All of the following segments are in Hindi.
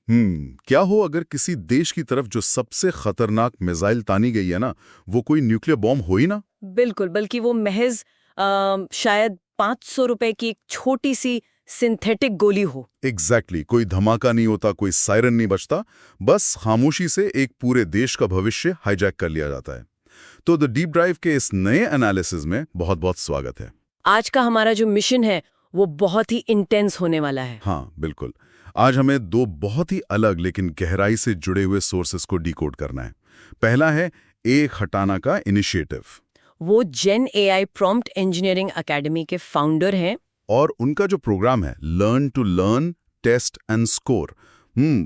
क्या हो अगर किसी देश की तरफ जो सबसे खतरनाक मिसाइल तानी गई है ना, वो कोई न्यूक्लियर बॉम्ब हो ही ना। बिल्कुल, बल्कि वो महज शायद 500 रुपए की एक छोटी सी सिंथेटिक गोली हो। एग्जैक्टली, कोई धमाका नहीं होता, कोई सायरन नहीं बजता, बस खामोशी से एक पूरे देश का भविष्य हाईजैक कर लिया जाता है। तो द डीप ड्राइव के इस नए एनालिसिस में बहुत बहुत स्वागत है। आज का हमारा जो मिशन है वो बहुत ही इंटेंस होने वाला है। हाँ बिल्कुल, आज हमें दो बहुत ही अलग लेकिन गहराई से जुड़े हुए सोर्सेस को डिकोड करना है। पहला है एक हटाना का इनिशिएटिव। वो gen AI prompt engineering academy के फाउंडर हैं। और उनका जो प्रोग्राम है learn to learn test and score,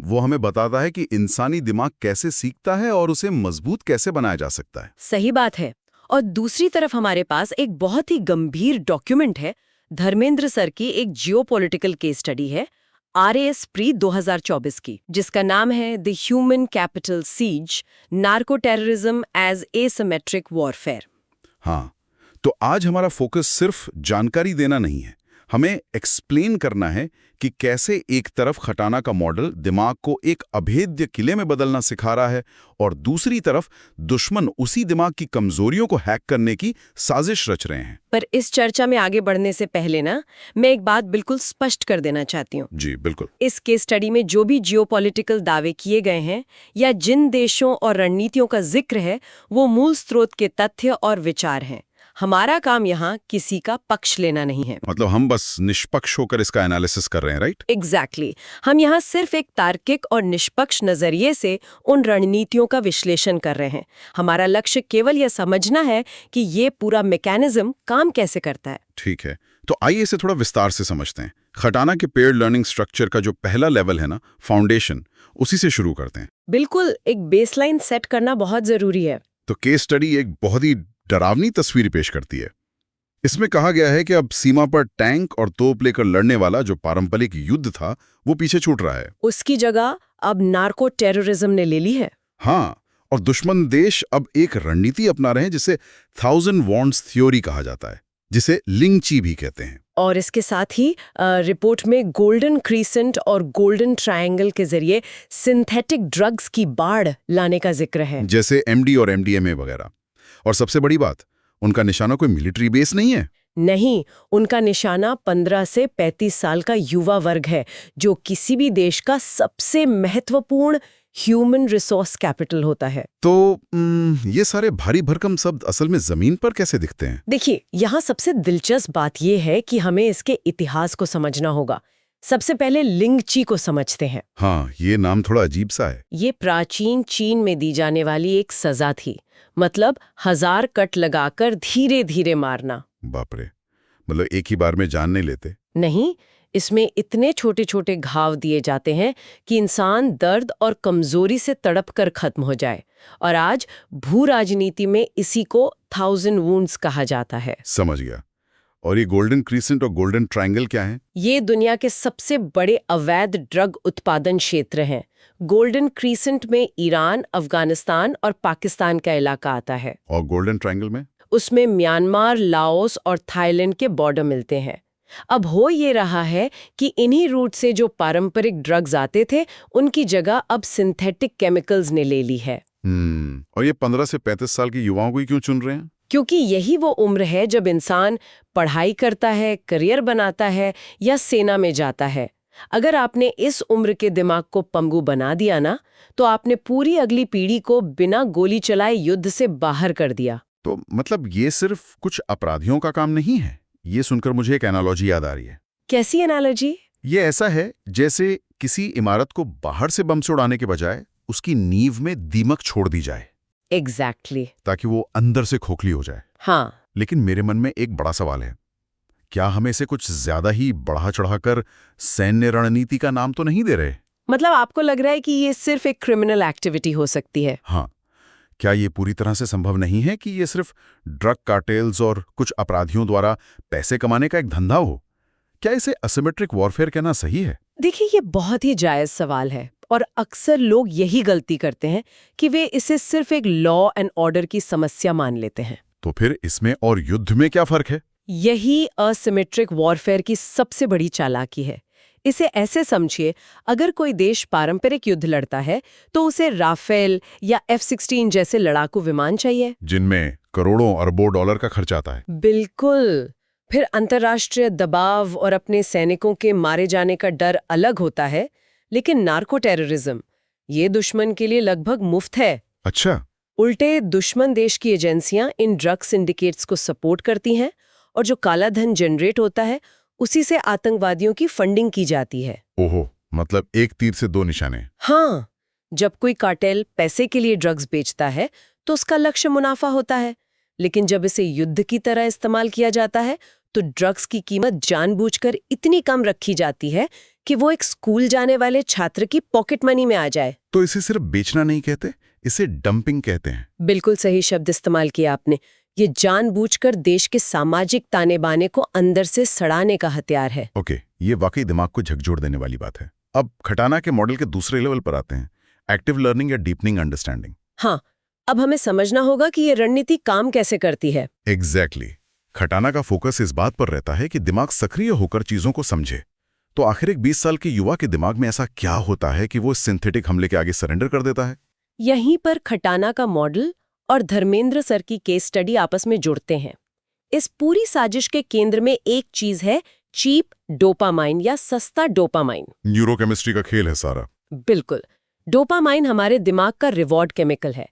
वो हमें बताता है कि इंसानी दिमाग कैसे सीखता है और उसे मजबूत कैसे बनाया जा सकता है। सही बात है। और दूसरी तरफ हमारे पास एक बहुत ही गंभीर डॉक्यूमेंट है, धर्मेंद्र सर की एक जियोपॉलिटिकल केस स्टडी है RAS प्री 2024 की, जिसका नाम है the human capital sees, narco terrorism as asymmetric warfare. हाँ, तो आज हमारा फोकस सिर्फ जानकारी देना नहीं है, हमें एक्सप्लेन करना है कि कैसे एक तरफ खटाना का मॉडल दिमाग को एक अभेद्य किले में बदलना सिखा रहा है और दूसरी तरफ दुश्मन उसी दिमाग की कमजोरियों को हैक करने की साजिश रच रहे हैं। पर इस चर्चा में आगे बढ़ने से पहले ना, मैं एक बात बिल्कुल स्पष्ट कर देना चाहती हूँ। जी बिल्कुल। इस केस स्टडी में जो भी जियोपॉलिटिकल दावे किए गए हैं या जिन देशों और रणनीतियों का जिक्र है, वो मूल स्रोत के तथ्य और विचार हैं। हमारा काम यहाँ किसी का पक्ष लेना नहीं है। मतलब हम बस निष्पक्ष होकर इसका एनालिसिस कर रहे हैं, राइट? एग्जैक्टली। हम यहाँ सिर्फ एक तार्किक और निष्पक्ष नजरिए से उन रणनीतियों का विश्लेषण कर रहे हैं। हमारा लक्ष्य केवल यह समझना है कि ये पूरा मैकेनिज्म काम कैसे करता है। ठीक है, तो आइए इसे थोड़ा विस्तार से समझते हैं। खटाना के पेयर्ड लर्निंग स्ट्रक्चर का जो पहला लेवल है ना, फाउंडेशन, उसी से शुरू करते हैं। बिल्कुल, एक बेसलाइन सेट करना बहुत जरूरी है। तो केस स्टडी एक बहुत ही डरावनी तस्वीर पेश करती है। इसमें कहा गया है कि अब सीमा पर टैंक और तोप लेकर लड़ने वाला जो पारंपरिक युद्ध था वो पीछे छूट रहा है। उसकी जगह अब नार्को टेररिज्म ने ले ली है। हाँ, और दुश्मन देश अब एक रणनीति अपना रहे हैं जिसे 1000 वॉन्ड्स थ्योरी कहा जाता है, जिसे लिंगची भी कहते हैं। और इसके साथ ही रिपोर्ट में गोल्डन क्रीसेंट और गोल्डन ट्रायंगल के जरिए सिंथेटिक ड्रग्स की बाढ़ लाने का जिक्र है, जैसे MD और MDMA वगैरह। और सबसे बड़ी बात, उनका निशाना कोई मिलिट्री बेस नहीं है। नहीं, उनका निशाना 15 से 35 साल का युवा वर्ग है, जो किसी भी देश का सबसे महत्वपूर्ण ह्यूमन रिसोर्स कैपिटल होता है। तो ये सारे भारी भरकम शब्द असल में जमीन पर कैसे दिखते हैं? देखिए, यहाँ सबसे दिलचस्प बात यह है कि हमें इसके इतिहास को समझना होगा। सबसे पहले लिंगची को समझते हैं। हाँ, ये नाम थोड़ा अजीब सा है। ये प्राचीन चीन में दी जाने वाली एक सजा थी, मतलब 1000 कट लगाकर धीरे धीरे मारना। बाप रे, मतलब एक ही बार में जान नहीं लेते? नहीं, इसमें इतने छोटे छोटे घाव दिए जाते हैं कि इंसान दर्द और कमजोरी से तड़प कर खत्म हो जाए। और आज भू राजनीति में इसी को 1000 वुंड्स कहा जाता है। समझ गया। और ये गोल्डन क्रीसेंट और गोल्डन ट्रायंगल क्या है? ये दुनिया के सबसे बड़े अवैध ड्रग उत्पादन क्षेत्र हैं। गोल्डन क्रीसेंट में ईरान, अफगानिस्तान और पाकिस्तान का इलाका आता है। और गोल्डन ट्रायंगल में? उसमें म्यांमार, लाओस और थाईलैंड के बॉर्डर मिलते हैं। अब हो ये रहा है कि इन्हीं रूट से जो पारंपरिक ड्रग्स आते थे, उनकी जगह अब सिंथेटिक केमिकल्स ने ले ली है। और ये 15 से 35 साल के युवाओं को ही क्यों चुन रहे हैं? क्योंकि यही वो उम्र है जब इंसान पढ़ाई करता है, करियर बनाता है या सेना में जाता है। अगर आपने इस उम्र के दिमाग को पंगु बना दिया ना, तो आपने पूरी अगली पीढ़ी को बिना गोली चलाए युद्ध से बाहर कर दिया। तो मतलब ये सिर्फ कुछ अपराधियों का काम नहीं है। ये सुनकर मुझे एक एनालॉजी याद आ रही है। कैसी एनालॉजी? ये ऐसा है जैसे किसी इमारत को बाहर से बम से उड़ाने के बजाय उसकी नींव में दीमक छोड़ दी जाए। एग्जैक्टली। ताकि वो अंदर से खोखली हो जाए। हाँ। लेकिन मेरे मन में एक बड़ा सवाल है, क्या हम इसे कुछ ज्यादा ही बढ़ा चढ़ाकर सैन्य रणनीति का नाम तो नहीं दे रहे? मतलब आपको लग रहा है कि ये सिर्फ एक क्रिमिनल एक्टिविटी हो सकती है? हाँ, क्या ये पूरी तरह से संभव नहीं है कि ये सिर्फ ड्रग कार्टेल्स और कुछ अपराधियों द्वारा पैसे कमाने का एक धंधा हो? क्या इसे असिमेट्रिक वॉरफेयर कहना सही है? देखिए, ये बहुत ही जायज सवाल है और अक्सर लोग यही गलती करते हैं कि वे इसे सिर्फ एक लॉ एंड ऑर्डर की समस्या मान लेते हैं। तो फिर इसमें और युद्ध में क्या फर्क है? यही असिमेट्रिक वॉरफेयर की सबसे बड़ी चालाकी है। इसे ऐसे समझिए, अगर कोई देश पारंपरिक युद्ध लड़ता है तो उसे राफेल या F-16 जैसे लड़ाकू विमान चाहिए, जिनमें करोड़ों अरबों डॉलर का खर्च आता है। बिल्कुल। फिर अंतर्राष्ट्रीय दबाव और अपने सैनिकों के मारे जाने का डर अलग होता है, लेकिन नार्को टेररिज्म ये दुश्मन के लिए लगभग मुफ्त है। अच्छा। उल्टे दुश्मन देश की एजेंसियां इन ड्रग सिंडिकेट्स को सपोर्ट करती हैं और जो काला धन जनरेट होता है उसी से आतंकवादियों की फंडिंग की जाती है। ओहो, मतलब एक तीर से दो निशाने। हाँ, जब कोई कार्टेल पैसे के लिए ड्रग्स बेचता है तो उसका लक्ष्य मुनाफा होता है, लेकिन जब इसे युद्ध की तरह इस्तेमाल किया जाता है तो ड्रग्स की कीमत जानबूझकर इतनी कम रखी जाती है कि वो एक स्कूल जाने वाले छात्र की पॉकेट मनी में आ जाए। तो इसे सिर्फ बेचना नहीं कहते, इसे डंपिंग कहते हैं। बिल्कुल सही शब्द इस्तेमाल किया आपने। ये जानबूझकर देश के सामाजिक ताने बाने को अंदर से सड़ाने का हथियार है। ओके, ये वाकई दिमाग को झकझोर देने वाली बात है। अब खटाना के मॉडल के दूसरे लेवल पर आते हैं, एक्टिव लर्निंग या डीपनिंग अंडरस्टैंडिंग। हाँ, अब हमें समझना होगा कि ये रणनीति काम कैसे करती है। एग्जैक्टली। खटाना का फोकस इस बात पर रहता है कि दिमाग सक्रिय होकर चीजों को समझे। तो आखिर एक 20 साल के युवा के दिमाग में ऐसा क्या होता है कि वो सिंथेटिक हमले के आगे सरेंडर कर देता है? यहीं पर खटाना का मॉडल और धर्मेंद्र सर की केस स्टडी आपस में जुड़ते हैं। इस पूरी साजिश के केंद्र में एक चीज है, चीप डोपामाइन या सस्ता डोपामाइन। न्यूरोकेमिस्ट्री का खेल है सारा। बिल्कुल। डोपामाइन हमारे दिमाग का रिवॉर्ड केमिकल है।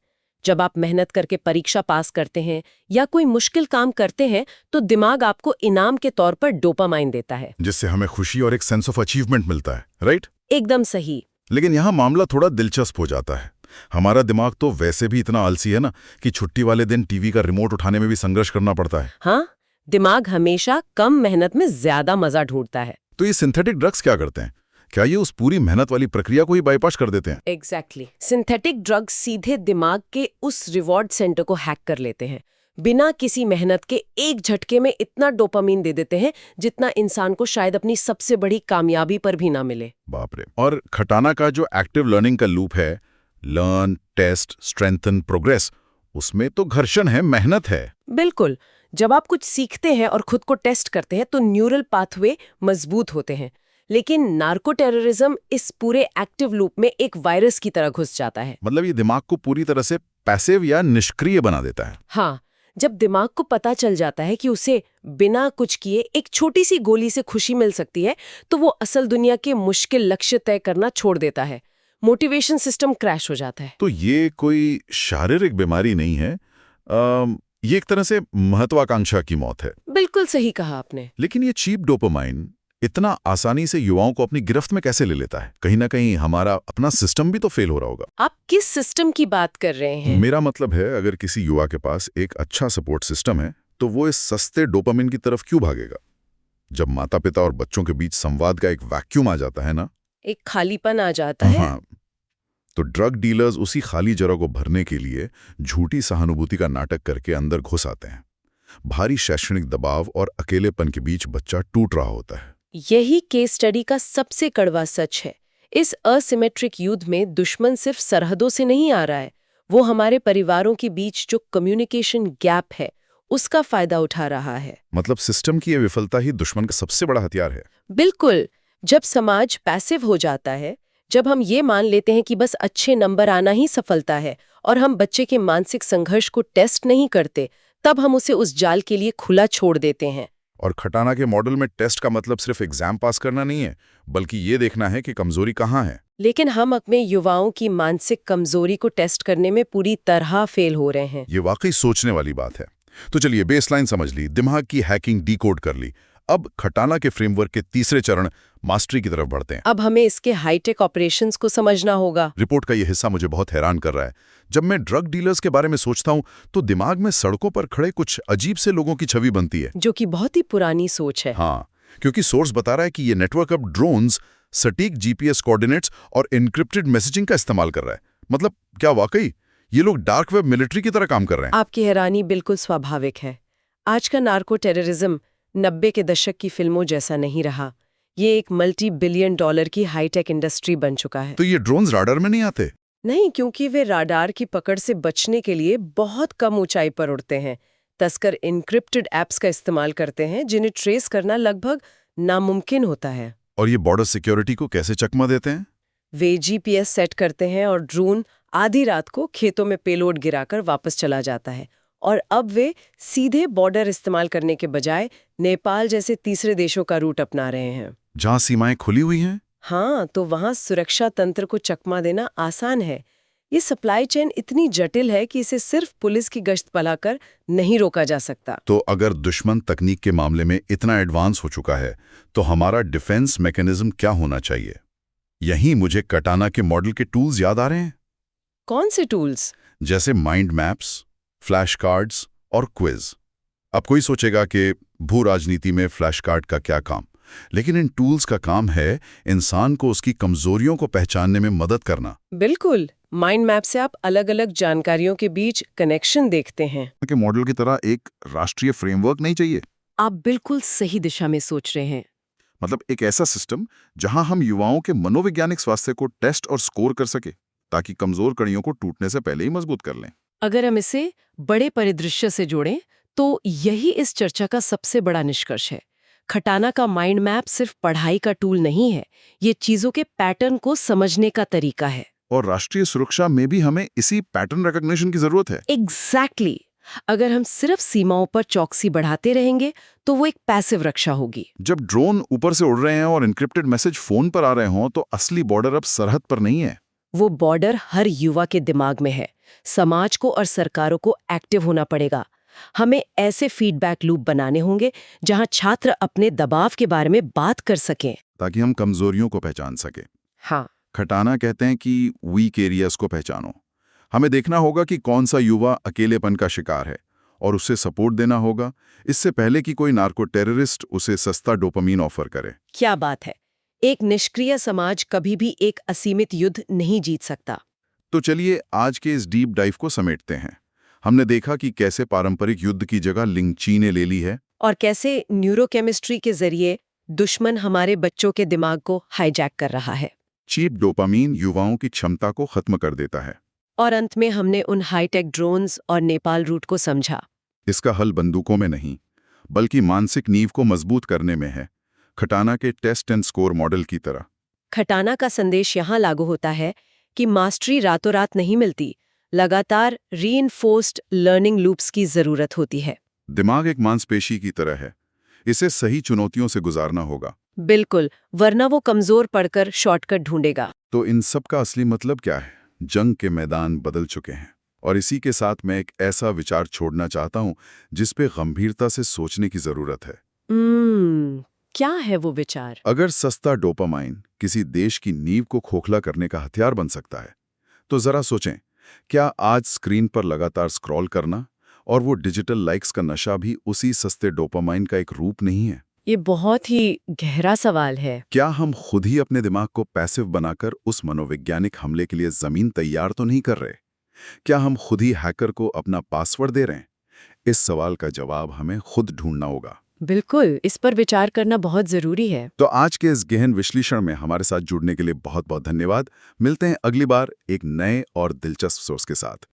जब आप मेहनत करके परीक्षा पास करते हैं या कोई मुश्किल काम करते हैं तो दिमाग आपको इनाम के तौर पर डोपामाइन देता है, जिससे हमें खुशी और एक सेंस ऑफ अचीवमेंट मिलता है, राइट? एकदम सही। लेकिन यहाँ मामला थोड़ा दिलचस्प हो जाता है। हमारा दिमाग तो वैसे भी इतना आलसी है ना कि छुट्टी वाले दिन टीवी का रिमोट उठाने में भी संघर्ष करना पड़ता है। हाँ, दिमाग हमेशा कम मेहनत में ज्यादा मजा ढूंढता है। तो ये सिंथेटिक ड्रग्स क्या करते हैं? क्या ये उस पूरी मेहनत वाली प्रक्रिया को ही बाईपास कर देते हैं? एग्जैक्टली। सिंथेटिक ड्रग्स सीधे दिमाग के उस रिवॉर्ड सेंटर को हैक कर लेते हैं। बिना किसी मेहनत के एक झटके में इतना डोपामीन दे देते हैं जितना इंसान को शायद अपनी सबसे बड़ी कामयाबी पर भी ना मिले। बाप रे। और खटाना का जो एक्टिव लर्निंग का लूप है, लर्न, टेस्ट, स्ट्रेंथन, प्रोग्रेस, उसमें तो घर्षण है, मेहनत है। बिल्कुल। जब आप कुछ सीखते हैं और खुद को टेस्ट करते हैं तो न्यूरल पाथवे मजबूत होते हैं, लेकिन नार्को टेररिज्म इस पूरे एक्टिव लूप में एक वायरस की तरह घुस जाता है। मतलब ये दिमाग को पूरी तरह से पैसिव या निष्क्रिय बना देता है। हाँ, जब दिमाग को पता चल जाता है कि उसे बिना कुछ किए एक छोटी सी गोली से खुशी मिल सकती है तो वो असल दुनिया के मुश्किल लक्ष्य तय करना छोड़ देता है। मोटिवेशन सिस्टम क्रैश हो जाता है। तो ये कोई शारीरिक बीमारी नहीं है, ये एक तरह से महत्वाकांक्षा की मौत है। बिल्कुल सही कहा आपने। लेकिन ये चीप डोपामाइन इतना आसानी से युवाओं को अपनी गिरफ्त में कैसे ले लेता है? कहीं ना कहीं हमारा अपना सिस्टम भी तो फेल हो रहा होगा। आप किस सिस्टम की बात कर रहे हैं? मेरा मतलब है, अगर किसी युवा के पास एक अच्छा सपोर्ट सिस्टम है तो वो इस सस्ते डोपामिन की तरफ क्यों भागेगा? जब माता पिता और बच्चों के बीच संवाद का एक वैक्यूम आ जाता है ना, एक खालीपन आ जाता है। हाँ, तो ड्रग डीलर्स उसी खाली जगह को भरने के लिए झूठी सहानुभूति का नाटक करके अंदर घुस आते हैं। भारी शैक्षणिक दबाव और अकेलेपन के बीच बच्चा टूट रहा होता है। यही केस स्टडी का सबसे कड़वा सच है। इस असिमेट्रिक युद्ध में दुश्मन सिर्फ सरहदों से नहीं आ रहा है, वो हमारे परिवारों के बीच जो कम्युनिकेशन गैप है उसका फायदा उठा रहा है। मतलब सिस्टम की यह विफलता ही दुश्मन का सबसे बड़ा हथियार है। बिल्कुल। जब समाज पैसिव हो जाता है, जब हम ये मान लेते हैं कि बस अच्छे नंबर आना ही सफलता है और हम बच्चे के मानसिक संघर्ष को टेस्ट नहीं करते, तब हम उसे उस जाल के लिए खुला छोड़ देते हैं। और खटाना के मॉडल में टेस्ट का मतलब सिर्फ एग्जाम पास करना नहीं है, बल्कि ये देखना है कि कमजोरी कहाँ है। लेकिन हम अपने युवाओं की मानसिक कमजोरी को टेस्ट करने में पूरी तरह फेल हो रहे हैं। ये वाकई सोचने वाली बात है। तो चलिए, बेसलाइन समझ ली, दिमाग की हैकिंग डीकोड कर ली। अब खटाना के फ्रेमवर्क के तीसरे चरण मास्टरी की तरफ बढ़ते हैं। अब हमें इसके हाईटेक ऑपरेशंस को समझना होगा। रिपोर्ट का ये हिस्सा मुझे बहुत हैरान कर रहा है। जब मैं ड्रग डीलर्स के बारे में सोचता हूँ तो दिमाग में सड़कों पर खड़े कुछ अजीब से लोगों की छवि बनती है, जो कि बहुत ही पुरानी सोच है। हाँ, क्योंकि सोर्स बता रहा है कि ये नेटवर्क अब ड्रोन्स, सटीक जीपीएस कोऑर्डिनेट्स और एन्क्रिप्टेड मैसेजिंग का इस्तेमाल कर रहा है। मतलब क्या वाकई ये लोग डार्क वेब मिलिट्री की तरह काम कर रहे हैं? आपकी हैरानी बिल्कुल स्वाभाविक है। आज का नार्को टेररिज्म 90 के दशक की फिल्मों जैसा नहीं रहा। ये एक $multi-billion की हाईटेक इंडस्ट्री बन चुका है। तो ये ड्रोन्स राडार में नहीं आते? नहीं, क्योंकि वे राडार की पकड़ से बचने के लिए बहुत कम ऊंचाई पर उड़ते हैं। तस्कर इनक्रिप्टेड ऐप्स का इस्तेमाल करते हैं जिन्हें ट्रेस करना लगभग नामुमकिन होता है। और ये बॉर्डर सिक्योरिटी को कैसे चकमा देते हैं? वे जीपीएस सेट करते हैं और ड्रोन आधी रात को खेतों में पेलोड गिराकर वापस चला जाता है। और अब वे सीधे बॉर्डर इस्तेमाल करने के बजाय नेपाल जैसे तीसरे देशों का रूट अपना रहे हैं। जहां सीमाएं खुली हुई हैं? हाँ, तो वहाँ सुरक्षा तंत्र को चकमा देना आसान है। ये सप्लाई चेन इतनी जटिल है कि इसे सिर्फ पुलिस की गश्त पलाकर नहीं रोका जा सकता। तो अगर दुश्मन तकनीक के मामले में इतना एडवांस हो चुका है, तो हमारा डिफेंस मैकेनिज्म क्या होना चाहिए? यहीं मुझे कटाना के मॉडल के टूल्स याद आ रहे हैं। कौन से टूल्स? जैसे माइंड मैप्स, फ्लैश कार्ड्स और क्विज। अब कोई सोचेगा कि भू राजनीति में फ्लैश कार्ड का क्या काम, लेकिन इन टूल्स का काम है इंसान को उसकी कमजोरियों को पहचानने में मदद करना। बिल्कुल। माइंड मैप से आप अलग-अलग जानकारियों के बीच कनेक्शन देखते हैं। के मॉडल की तरह एक राष्ट्रीय फ्रेमवर्क नहीं चाहिए। आप बिल्कुल सही दिशा में सोच रहे हैं। मतलब एक ऐसा सिस्टम जहां हम युवाओं के मनोवैज्ञानिक स्वास्थ्य को टेस्ट और स्कोर कर सके, ताकि कमजोर कड़ियों को टूटने से पहले ही मजबूत कर लें। अगर हम इसे बड़े परिदृश्य से जोड़ें, तो यही इस चर्चा का सबसे बड़ा निष्कर्ष है। खटाना का माइंड मैप सिर्फ पढ़ाई का टूल नहीं है, ये चीजों के पैटर्न को समझने का तरीका है। और राष्ट्रीय सुरक्षा में भी हमें इसी पैटर्न रिकॉग्निशन की जरूरत है। एग्जैक्टली। अगर हम सिर्फ सीमाओं पर चौकसी बढ़ाते रहेंगे, तो वो एक पैसिव रक्षा होगी। जब ड्रोन ऊपर से उड़ रहे हैं और एन्क्रिप्टेड मैसेज फोन पर आ रहे हों, तो असली बॉर्डर अब सरहद पर नहीं है। वो बॉर्डर हर युवा के दिमाग में है। समाज को और सरकारों को एक्टिव होना पड़ेगा। हमें ऐसे फीडबैक लूप बनाने होंगे जहां छात्र अपने दबाव के बारे में बात कर सकें, ताकि हम कमजोरियों को पहचान सके। हाँ, खटाना कहते हैं कि वीक एरियाज को पहचानो। हमें देखना होगा कि कौन सा युवा अकेलेपन का शिकार है और उसे सपोर्ट देना होगा, इससे पहले कि कोई नार्को टेररिस्ट उसे सस्ता डोपामीन ऑफर करे। क्या बात है। एक निष्क्रिय समाज कभी भी एक असीमित युद्ध नहीं जीत सकता। तो चलिए आज के इस डीप डाइव को समेटते हैं। हमने देखा कि कैसे पारंपरिक युद्ध की जगह लिंगची ने ले ली है, और कैसे न्यूरोकेमिस्ट्री के जरिए दुश्मन हमारे बच्चों के दिमाग को हाईजैक कर रहा है। चीप डोपामीन युवाओं की क्षमता को खत्म कर देता है। और अंत में हमने उन हाईटेक ड्रोन्स और नेपाल रूट को समझा। इसका हल बंदूकों में नहीं, बल्कि मानसिक नींव को मजबूत करने में है, खटाना के टेस्ट एंड स्कोर मॉडल की तरह। खटाना का संदेश यहाँ लागू होता है कि मास्टरी रातों रात नहीं मिलती, लगातार रीइंफोर्स्ड लर्निंग लूप्स की जरूरत होती है। दिमाग एक मांसपेशी की तरह है, इसे सही चुनौतियों से गुजारना होगा। बिल्कुल, वरना वो कमजोर पड़कर शॉर्टकट ढूंढेगा। तो इन सब का असली मतलब क्या है? जंग के मैदान बदल चुके हैं, और इसी के साथ मैं एक ऐसा विचार छोड़ना चाहता हूं जिस पे गंभीरता से सोचने की जरूरत है। क्या है वो विचार? अगर सस्ता डोपामाइन किसी देश की नींव को खोखला करने का हथियार बन सकता है, तो जरा सोचें, क्या आज स्क्रीन पर लगातार स्क्रॉल करना और वो डिजिटल लाइक्स का नशा भी उसी सस्ते डोपामाइन का एक रूप नहीं है? ये बहुत ही गहरा सवाल है। क्या हम खुद ही अपने दिमाग को पैसिव बनाकर उस मनोवैज्ञानिक हमले के लिए जमीन तैयार तो नहीं कर रहे? क्या हम खुद ही हैकर को अपना पासवर्ड दे रहे हैं? इस सवाल का जवाब हमें खुद ढूंढना होगा। बिल्कुल, इस पर विचार करना बहुत जरूरी है। तो आज के इस गहन विश्लेषण में हमारे साथ जुड़ने के लिए बहुत बहुत धन्यवाद। मिलते हैं अगली बार एक नए और दिलचस्प सोर्स के साथ।